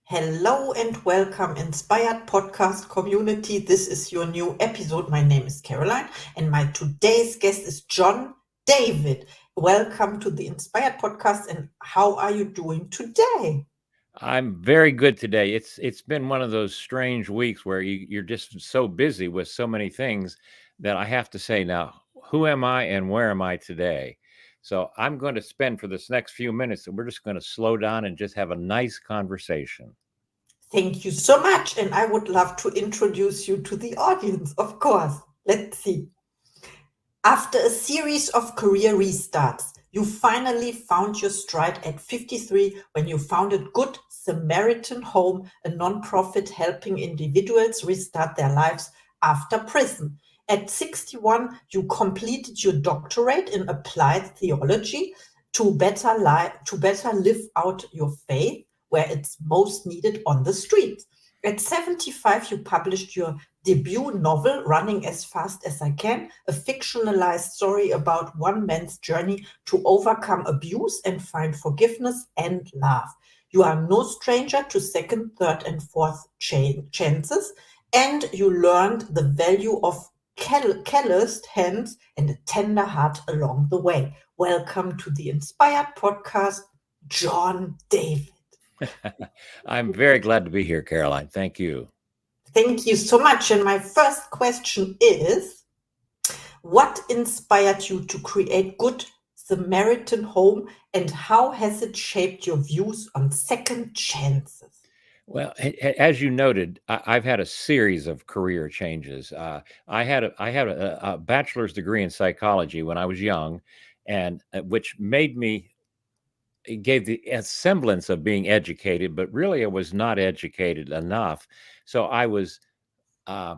Hello and welcome, Inspired Podcast community. This is your new episode. My name is Caroline, and my today's guest is John David. Welcome to the Inspired Podcast. And how are you doing today? I'm very good today. It's been one of those strange weeks where you're just so busy with so many things that I have to say now, who am I and where am I today? So I'm going to spend for this next few minutes, and we're just going to slow down and just have a nice conversation. Thank you so much. And I would love to introduce you to the audience, of course. Let's see. After a series of career restarts, you finally found your stride at 53 when you founded Good Samaritan Home, a nonprofit helping individuals restart their lives after prison. At 61, you completed your doctorate in applied theology to better live out your faith where it's most needed on the streets. At 75, you published your debut novel, Running as Fast as I Can, a fictionalized story about one man's journey to overcome abuse and find forgiveness and love. You are no stranger to second, third, and fourth chances, and you learned the value of calloused hands and a tender heart along the way. Welcome to the Inspired Podcast, John David. I'm very glad to be here, Caroline. Thank you. Thank you so much. And my first question is, what inspired you to create Good Samaritan Home, and how has it shaped your views on second chances? Well, as you noted, I've had a series of career changes. I had a bachelor's degree in psychology when I was young, and which made me it gave the a semblance of being educated, but really I was not educated enough. So I was uh,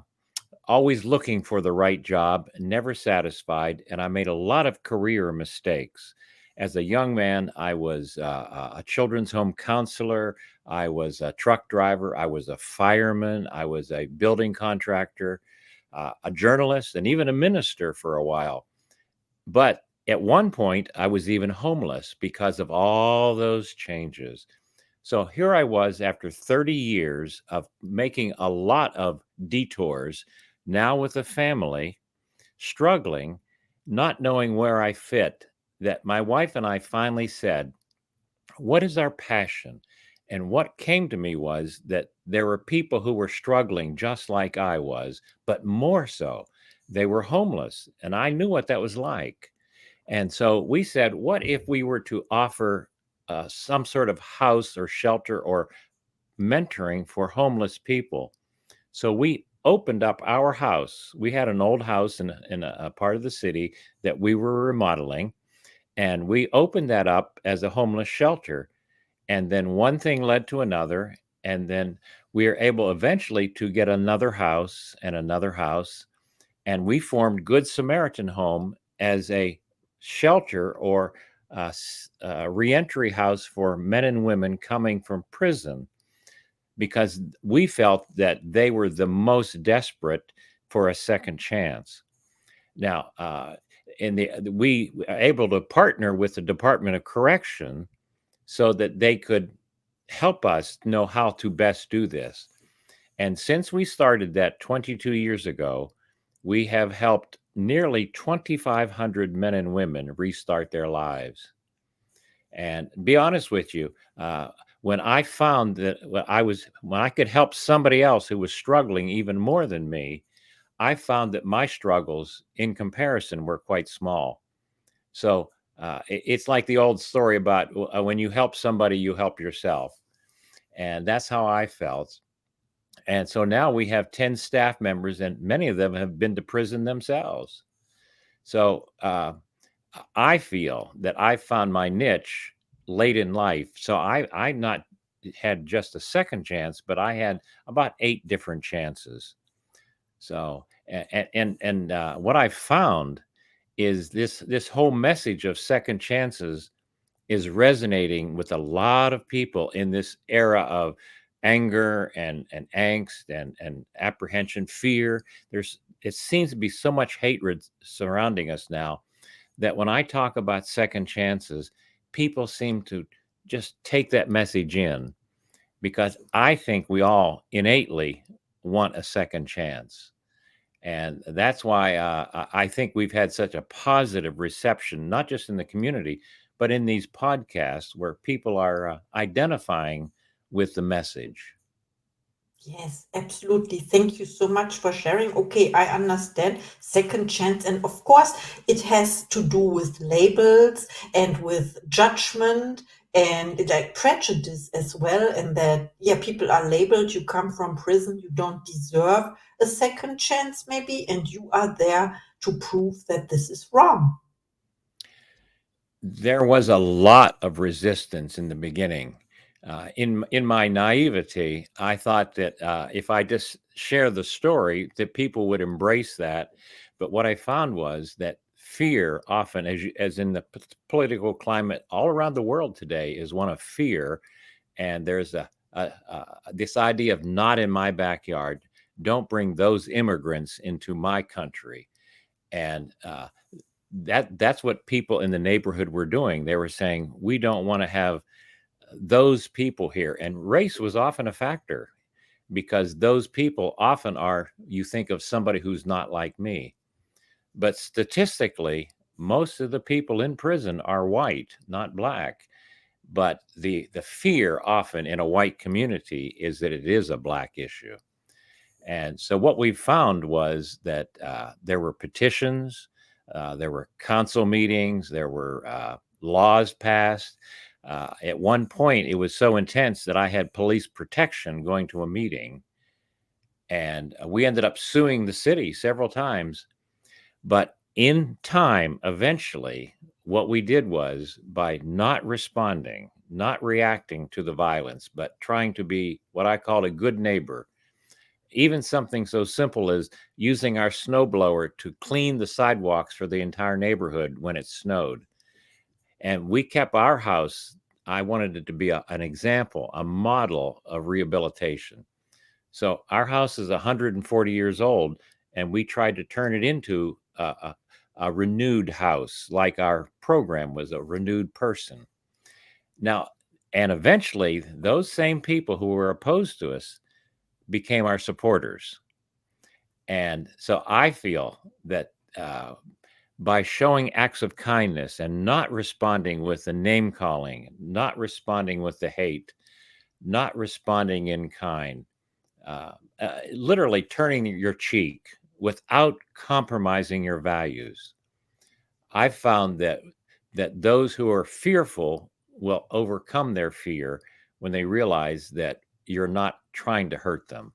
always looking for the right job, never satisfied, and I made a lot of career mistakes. As a young man, I was a children's home counselor. I was a truck driver. I was a fireman. I was a building contractor, a journalist, and even a minister for a while. But at one point, I was even homeless because of all those changes. So here I was after 30 years of making a lot of detours, now with a family, struggling, not knowing where I fit. That my wife and I finally said, what is our passion? And what came to me was that there were people who were struggling just like I was, but more so. They were homeless, and I knew what that was like. And so we said, what if we were to offer some sort of house or shelter or mentoring for homeless people? So we opened up our house. We had an old house in a part of the city that we were remodeling, and we opened that up as a homeless shelter. And then one thing led to another. And then we were able eventually to get another house and another house. And we formed Good Samaritan Home as a shelter or reentry house for men and women coming from prison because we felt that they were the most desperate for a second chance. Now, we were able to partner with the Department of Correction so that they could help us know how to best do this. And since we started that 22 years ago, we have helped nearly 2,500 men and women restart their lives. And be honest with you, when I found that when I could help somebody else who was struggling even more than me, I found that my struggles in comparison were quite small. So it's like the old story about when you help somebody, you help yourself. And that's how I felt. And so now we have 10 staff members, and many of them have been to prison themselves. So I feel that I found my niche late in life. So I not had just a second chance, but I had about 8 different chances. So and what I found is this whole message of second chances is resonating with a lot of people in this era of anger and angst and apprehension, fear. There's it seems to be so much hatred surrounding us now that when I talk about second chances, people seem to just take that message in. because I think we all innately want a second chance. And that's why I think we've had such a positive reception, not just in the community, but in these podcasts where people are identifying with the message. Yes, absolutely. Thank you so much for sharing. Okay, I understand second chance. And of course, it has to do with labels and with judgment and like prejudice as well. And that, yeah, people are labeled, you come from prison, you don't deserve a second chance, maybe, and you are there to prove that this is wrong. There was a lot of resistance in the beginning. In my naivety, I thought that if I just share the story, that people would embrace that. But what I found was that fear, often, as in the political climate all around the world today, is one of fear. And there's this idea of not in my backyard. Don't bring those immigrants into my country. And that's what people in the neighborhood were doing. They were saying, we don't want to have those people here. And race was often a factor because those people often are, you think of somebody who's not like me. But statistically, most of the people in prison are white, not black. But the fear often in a white community is that it is a black issue. And so what we found was that there were petitions, there were council meetings, there were laws passed. At one point, it was so intense that I had police protection going to a meeting. And we ended up suing the city several times. But in time, eventually, what we did was by not responding, not reacting to the violence, but trying to be what I call a good neighbor, even something so simple as using our snowblower to clean the sidewalks for the entire neighborhood when it snowed. And we kept our house, I wanted it to be an example, a model of rehabilitation. So our house is 140 years old, and we tried to turn it into a renewed house, like our program was a renewed person. Now, and eventually, those same people who were opposed to us became our supporters. And so I feel that by showing acts of kindness and not responding with the name calling, not responding with the hate, not responding in kind, literally turning your cheek without compromising your values, I've found that those who are fearful will overcome their fear when they realize that you're not trying to hurt them.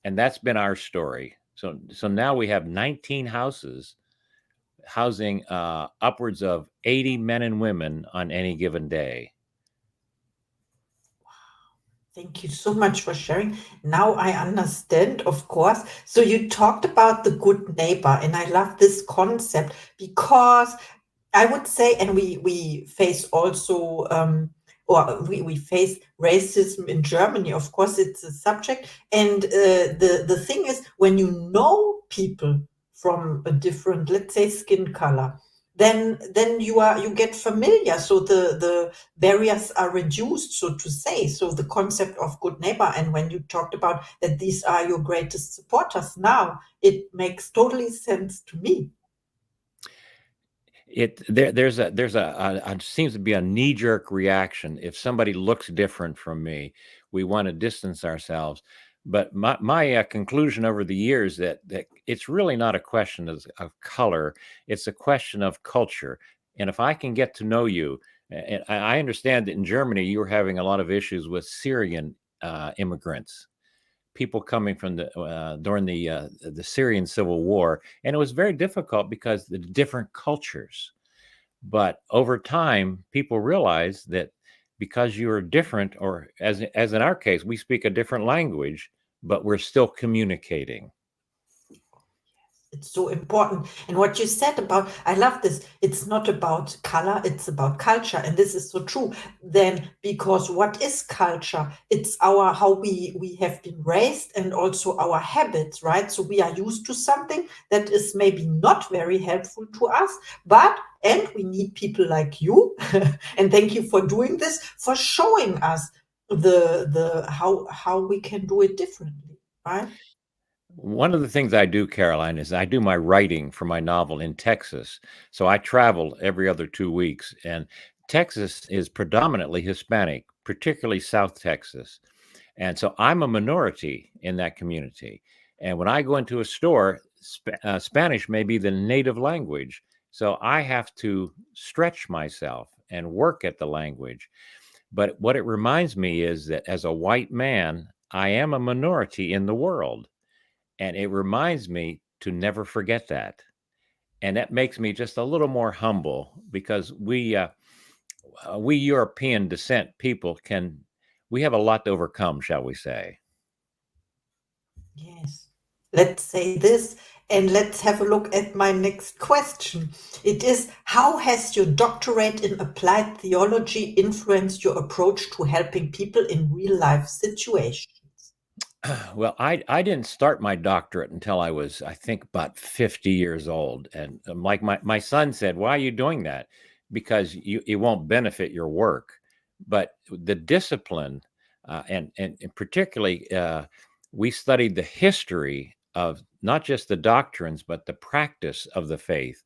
And that's been our story. So now we have 19 houses housing upwards of 80 men and women on any given day. Thank you so much for sharing. Now I understand, of course. So you talked about the good neighbor, and I love this concept because I would say, and we face also, or we face racism in Germany. Of course, it's a subject, and the thing is, when you know people from a different, let's say, skin color, then you get familiar. So the barriers are reduced, so to say. So the concept of good neighbor, and when you talked about that, these are your greatest supporters. Now it makes totally sense to me. There's a seems to be a knee jerk reaction if somebody looks different from me. We want to distance ourselves. But my conclusion over the years that it's really not a question of color; it's a question of culture. And if I can get to know you, and I understand that in Germany you were having a lot of issues with Syrian immigrants, people coming from during the Syrian civil war, and it was very difficult because the different cultures. But over time, people realize that because you are different, or as in our case, we speak a different language, but we're still communicating. It's so important. And what you said about, I love this. It's not about color, it's about culture. And this is so true. Then, because what is culture? It's our, how we have been raised and also our habits, right? So we are used to something that is maybe not very helpful to us, but, and we need people like you. And thank you for doing this, for showing us. the how we can do it differently, right? One of the things I do, Caroline, is I do my writing for my novel in Texas. So I travel every other 2 weeks, and Texas is predominantly Hispanic, particularly South Texas. And so I'm a minority in that community. And when I go into a store, Spanish may be the native language. So I have to stretch myself and work at the language. But what it reminds me is that as a white man, I am a minority in the world. And it reminds me to never forget that. And that makes me just a little more humble because we European descent people we have a lot to overcome, shall we say? Yes. Let's say this, and let's have a look at my next question. It is, how has your doctorate in applied theology influenced your approach to helping people in real life situations? Well, I didn't start my doctorate until I was, I think, about 50 years old. And like my son said, why are you doing that? Because it won't benefit your work. But the discipline, and particularly, we studied the history of not just the doctrines, but the practice of the faith.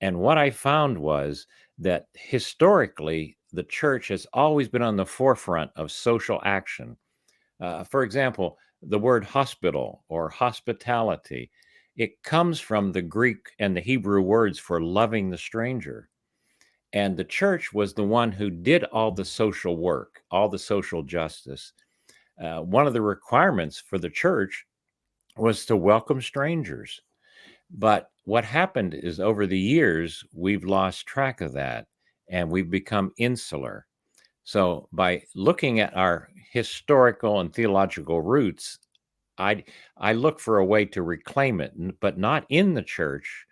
And what I found was that historically, the church has always been on the forefront of social action. For example, the word hospital or hospitality, it comes from the Greek and the Hebrew words for loving the stranger. And the church was the one who did all the social work, all the social justice. One of the requirements for the church was to welcome strangers. But what happened is over the years, we've lost track of that and we've become insular. So, by looking at our historical and theological roots, I I look for a way to reclaim it, but not in the church,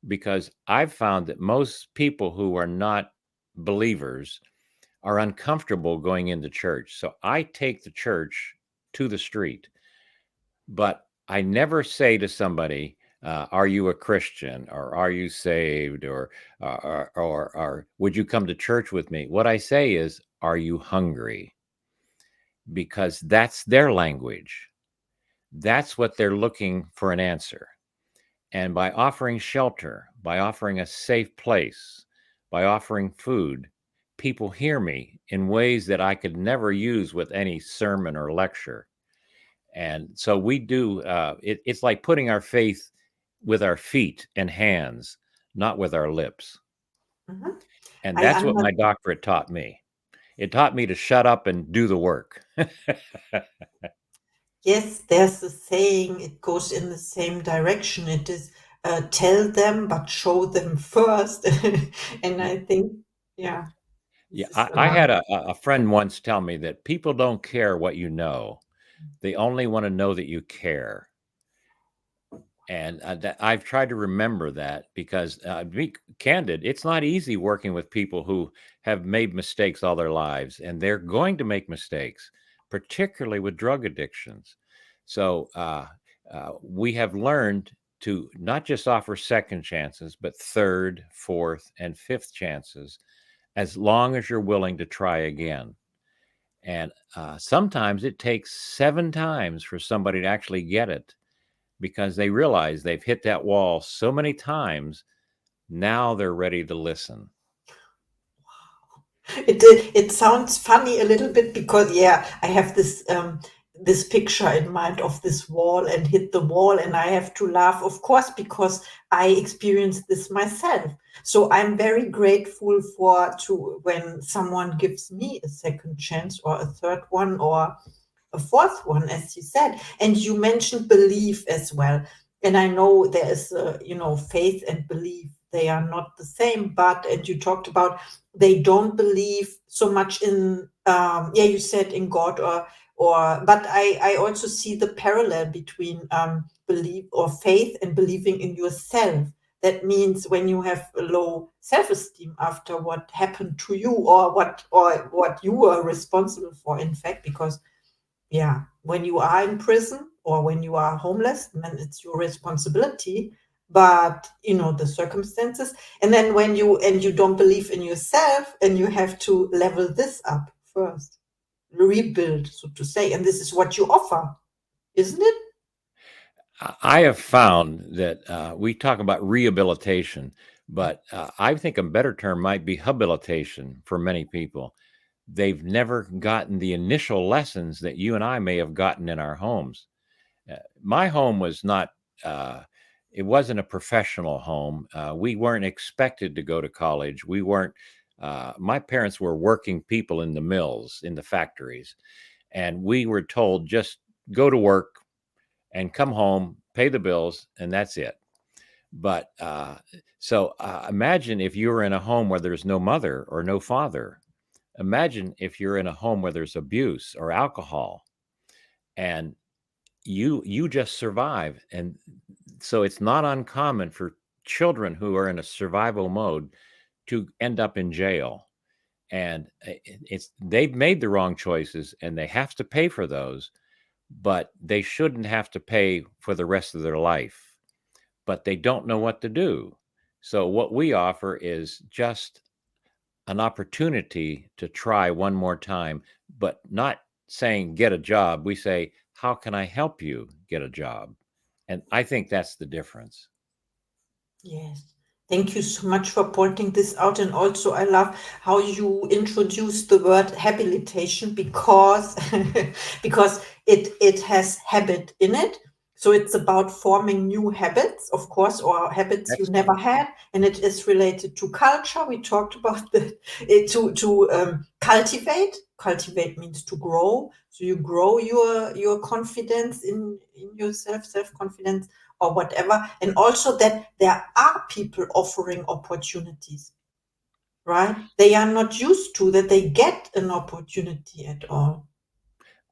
because I've found that most people who are not believers are uncomfortable going into church. So I take the church to the street, but I never say to somebody, "Are you a Christian?" or "Are you saved?" or "Would you come to church with me?" What I say is, "Are you hungry?" Because that's their language. That's what they're looking for an answer. And by offering shelter, by offering a safe place, by offering food, people hear me in ways that I could never use with any sermon or lecture. And so we do, it's like putting our faith with our feet and hands, not with our lips. Mhm. And I that's what under my doctorate taught me. It taught me to shut up and do the work. Yes, there's a saying, it goes in the same direction. It is, tell them, but show them first. And I think, yeah, Yeah, this is I another. had a friend once tell me that people don't care what you know. They only want to know that you care. And I've tried to remember that because, to be candid, it's not easy working with people who have made mistakes all their lives, and they're going to make mistakes, particularly with drug addictions. So we have learned to not just offer second chances, but third, fourth, and fifth chances, as long as you're willing to try again. And sometimes it takes 7 times for somebody to actually get it because they realize they've hit that wall so many times. Now they're ready to listen. It sounds funny a little bit because, yeah, I have this picture in mind of this wall and hit the wall, and I have to laugh, of course, because I experienced this myself. So I'm very grateful for to when someone gives me a second chance or a third one or a fourth one, as you said. And you mentioned belief as well. And I know there is, faith and belief. They are not the same, but, and you talked about they don't believe so much in, yeah, you said in God but I also see the parallel between belief or faith and believing in yourself. That means when you have a low self-esteem after what happened to you or what you were responsible for, in fact, because yeah, when you are in prison or when you are homeless, then it's your responsibility. But the circumstances, and then when you don't believe in yourself, and you have to level this up first. rebuild, so to say. And this is what you offer, isn't it? I have found that we talk about rehabilitation, but I think a better term might be habilitation for many people. They've never gotten the initial lessons that you and I may have gotten in our homes. My home was not, uh, it wasn't a professional home. We weren't expected to go to college. We weren't, my parents were working people in the mills, in the factories, and we were told just go to work and come home, pay the bills, and that's it. But imagine if you were in a home where there's no mother or no father. Imagine if you're in a home where there's abuse or alcohol, and you just survive. And so it's not uncommon for children who are in a survival mode to end up in jail. And it's they've made the wrong choices and they have to pay for those, but they shouldn't have to pay for the rest of their life. But they don't know what to do. So what we offer is just an opportunity to try one more time, but not saying get a job. We say, how can I help you get a job? And I think that's the difference. Yes. Thank you so much for pointing this out. And also, I love how you introduced the word habilitation because because it has habit in it. So it's about forming new habits, of course, or habits you never Excellent. had, and it is related to culture. We talked about to cultivate. Cultivate means to grow. So you grow your confidence in yourself, self confidence or whatever. And also that there are people offering opportunities, right? They are not used to that they get an opportunity at all.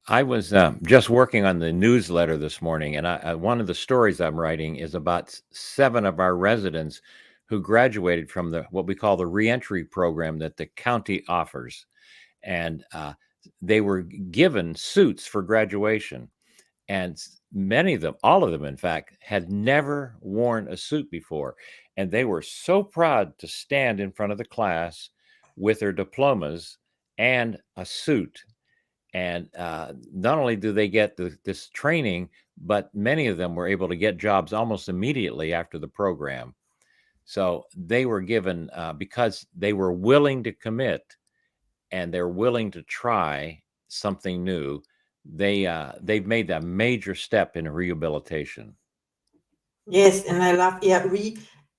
I was just working on the newsletter this morning, and one of the stories I'm writing is about seven of our residents who graduated from the what we call the reentry program that the county offers, and they were given suits for graduation. And many of them, all of them, in fact, had never worn a suit before. And they were so proud to stand in front of the class with their diplomas and a suit. And not only do they get this training, but many of them were able to get jobs almost immediately after the program. So they were given, because they were willing to commit and they're willing to try something new, they've made a major step in rehabilitation. Yes, and I love, yeah,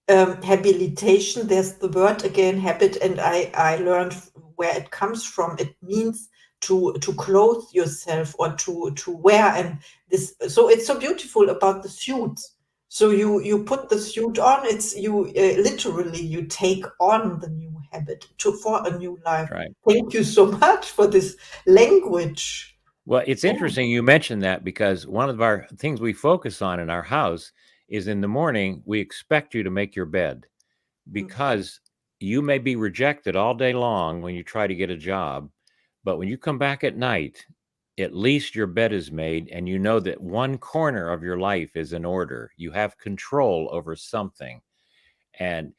rehabilitation. There's the word again, habit, and I learned where it comes from. It means to clothe yourself or to wear, and this. So it's so beautiful about the suits. So you put the suit on. It's you literally you take on the new habit to for a new life. Right. Thank you so much for this language. Well, it's Yeah. interesting you mentioned that because one of our things we focus on in our house is in the morning, we expect you to make your bed Mm. because you may be rejected all day long when you try to get a job. But when you come back at night, at least your bed is made and you know that one corner of your life is in order. You have control over something. And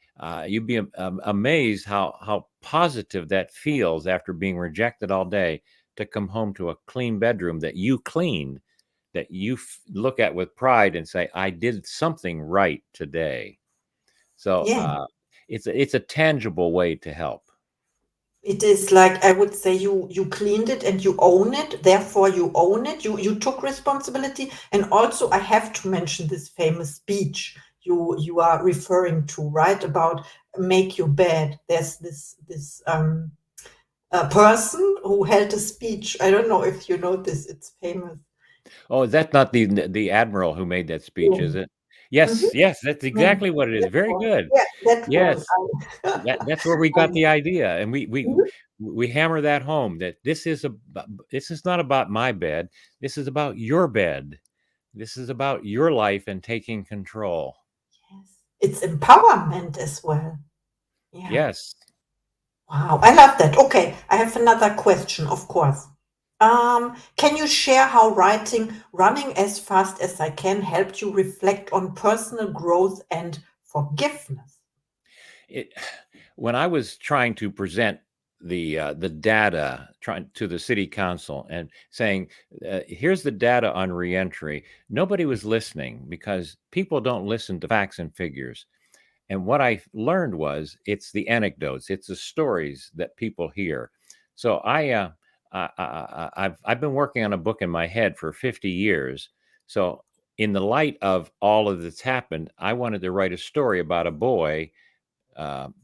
you'd be amazed how positive that feels after being rejected all day to come home to a clean bedroom that you cleaned, that you look at with pride and say, I did something right today. So Yeah. it's a tangible way to help. It is like I would say you cleaned it and you own it, therefore you own it. You took responsibility. And also I have to mention this famous speech you are referring to, right? About make your bed. There's this person who held a speech. I don't know if you know this, it's famous. Oh, is that not the admiral who made that speech, Yeah. is it? Mhm. Yes, yes, that's Yeah. exactly what it is. That Very one. good. Yeah, that one. Yes. That's where we got I- the idea, and Mhm. we hammer that home that this is not about my bed. This is about your bed. This is about your life and taking control. Yes. It's empowerment as well. Yeah. Yes. Wow, I love that. Okay, I have another question, of course. Can you share how writing Running as Fast as I Can helped you reflect on personal growth and forgiveness? It, when I was trying to present the data trying to the city council and saying, "Here's the data on reentry." Nobody was listening because people don't listen to facts and figures. And what I learned was it's the anecdotes, it's the stories that people hear. So I've been working on a book in my head for 50 years. So in the light of all of that's happened, I wanted to write a story about a boy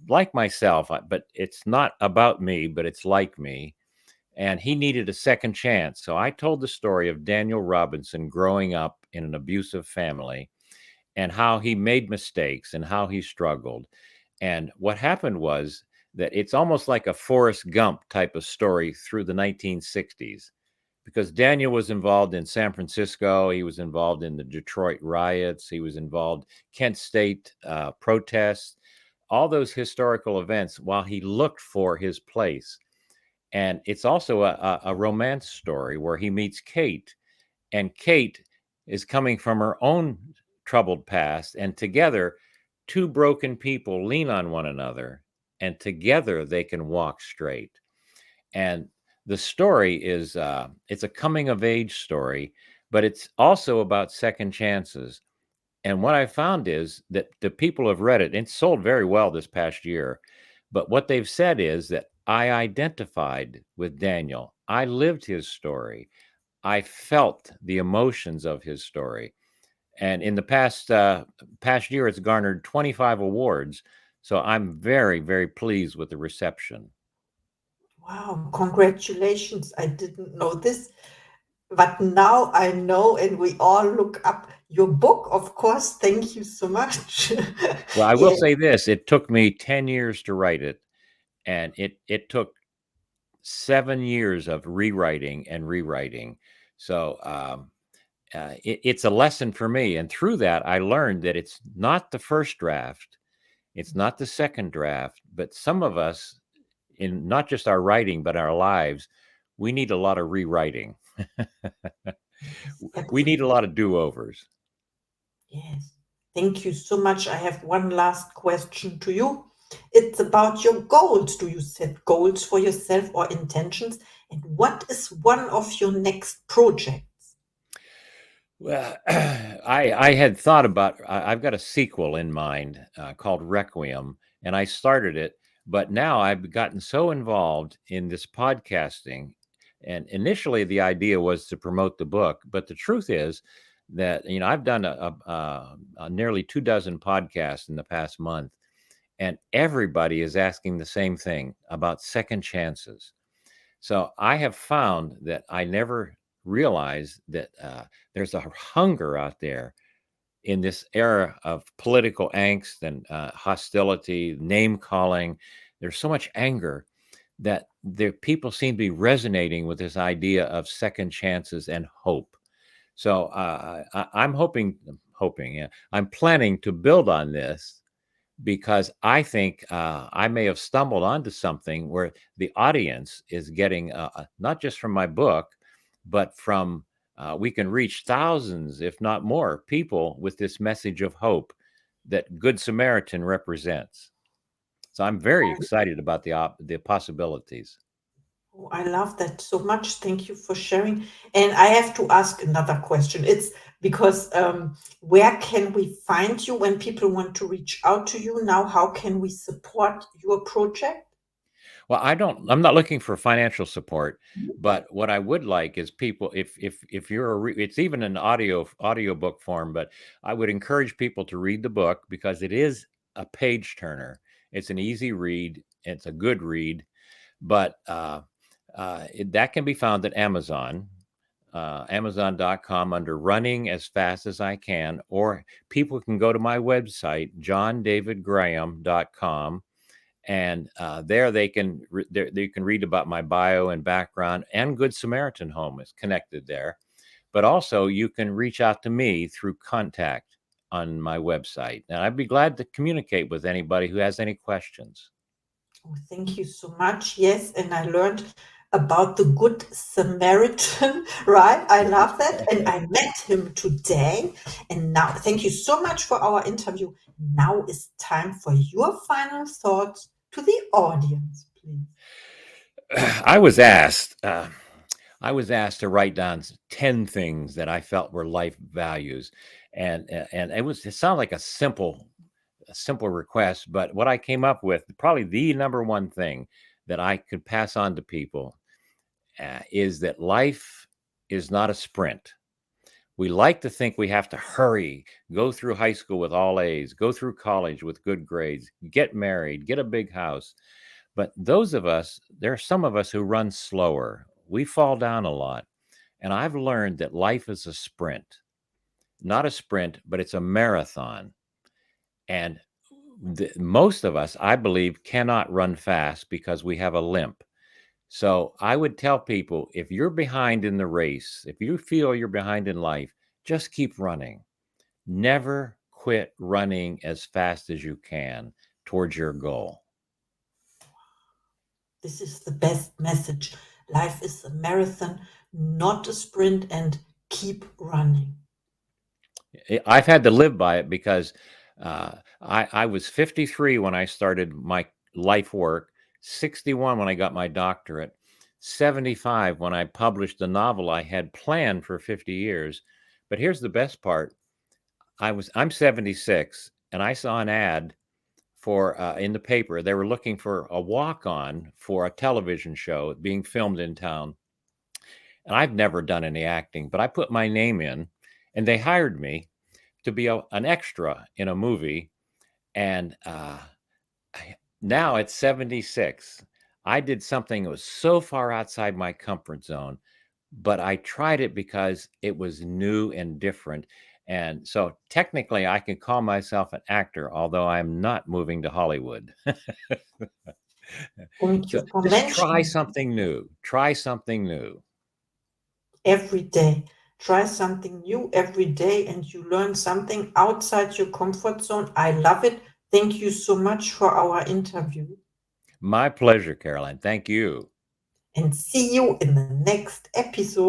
like myself, but it's not about me, but it's like me. And he needed a second chance. So I told the story of Daniel Robinson growing up in an abusive family and how he made mistakes and how he struggled. And what happened was that it's almost like a Forrest Gump type of story through the 1960s because Daniel was involved in San Francisco. He was involved in the Detroit riots. He was involved Kent State protests, all those historical events while he looked for his place. And it's also a romance story where he meets Kate, and Kate is coming from her own troubled past, and together, two broken people lean on one another, and together they can walk straight. And the story is it's a coming of age story, but it's also about second chances. And what I found is that the people have read it, and it's sold very well this past year. But what they've said is that I identified with Daniel. I lived his story. I felt the emotions of his story. And in the past year, it's garnered 25 awards. So I'm very, very pleased with the reception. Wow, congratulations. I didn't know this, but now I know, and we all look up your book, of course. Thank you so much. Well, I will Yeah, say this: it took me 10 years to write it, and it took 7 years of rewriting and rewriting. So it's a lesson for me. And through that, I learned that it's not the first draft, it's not the second draft, but some of us, in not just our writing, but our lives, we need a lot of rewriting. yes, We need a absolutely. lot of do overs. Yes. Thank you so much. I have one last question to you. It's about your goals. Do you set goals for yourself or intentions? And what is one of your next projects? Well, I had thought about. I've got a sequel in mind called Requiem, and I started it, but now I've gotten so involved in this podcasting, and initially the idea was to promote the book, but the truth is that I've done a nearly 2 dozen podcasts in the past month, and everybody is asking the same thing about second chances. So I have found that I never realized that there's a hunger out there in this era of political angst and hostility, name calling. There's so much anger that the people seem to be resonating with this idea of second chances and hope. So I'm hoping, yeah, I'm planning to build on this because I think I may have stumbled onto something where the audience is getting not just from my book, but from we can reach thousands, if not more, people with this message of hope that Good Samaritan represents. So I'm very excited about the possibilities. Oh, I love that so much. Thank you for sharing. And I have to ask another question. It's because where can we find you when people want to reach out to you now? How can we support your project? Well, I'm not looking for financial support, but what I would like is people, if you're it's even an audiobook form, but I would encourage people to read the book because it is a page turner. It's an easy read. It's a good read, but that can be found at Amazon. Amazon.com under running as fast as I can, or people can go to my website, johndavidgraham.com, and there they can read about my bio and background, and Good Samaritan Home is connected there. But also you can reach out to me through contact on my website, and I'd be glad to communicate with anybody who has any questions. Oh, thank you so much. Yes, and I learned about the Good Samaritan, right? I love that. And I met him today. And now, thank you so much for our interview. Now is time for your final thoughts to the audience, please. I was asked. I was asked to write down 10 things that I felt were life values, and it sounded like a simple request, but what I came up with, probably the number one thing that I could pass on to people, is that life is not a sprint. We like to think we have to hurry, go through high school with all A's, go through college with good grades, get married, get a big house. But there are some of us who run slower. We fall down a lot. And I've learned that life is a sprint, not a sprint, but it's a marathon. And most of us, I believe, cannot run fast because we have a limp. So I would tell people, if you're behind in the race, if you feel you're behind in life, just keep running. Never quit running as fast as you can towards your goal. This is the best message. Life is a marathon, not a sprint, and keep running. I've had to live by it because I was 53 when I started my life work, 61 when I got my doctorate, 75 when I published the novel I had planned for 50 years. But here's the best part. I'm 76 and I saw an ad for in the paper. They were looking for a walk-on for a television show being filmed in town. And I've never done any acting, but I put my name in and they hired me to be an extra in a movie. And now at 76, I did something that was so far outside my comfort zone, but I tried it because it was new and different. And so technically, I can call myself an actor, although I'm not moving to Hollywood. Thank So you for just try mentioning something new. Try something new. every day. Try something new every day and you learn something outside your comfort zone. I love it. Thank you so much for our interview My pleasure, Caroline. Thank you. and see you in the next episode.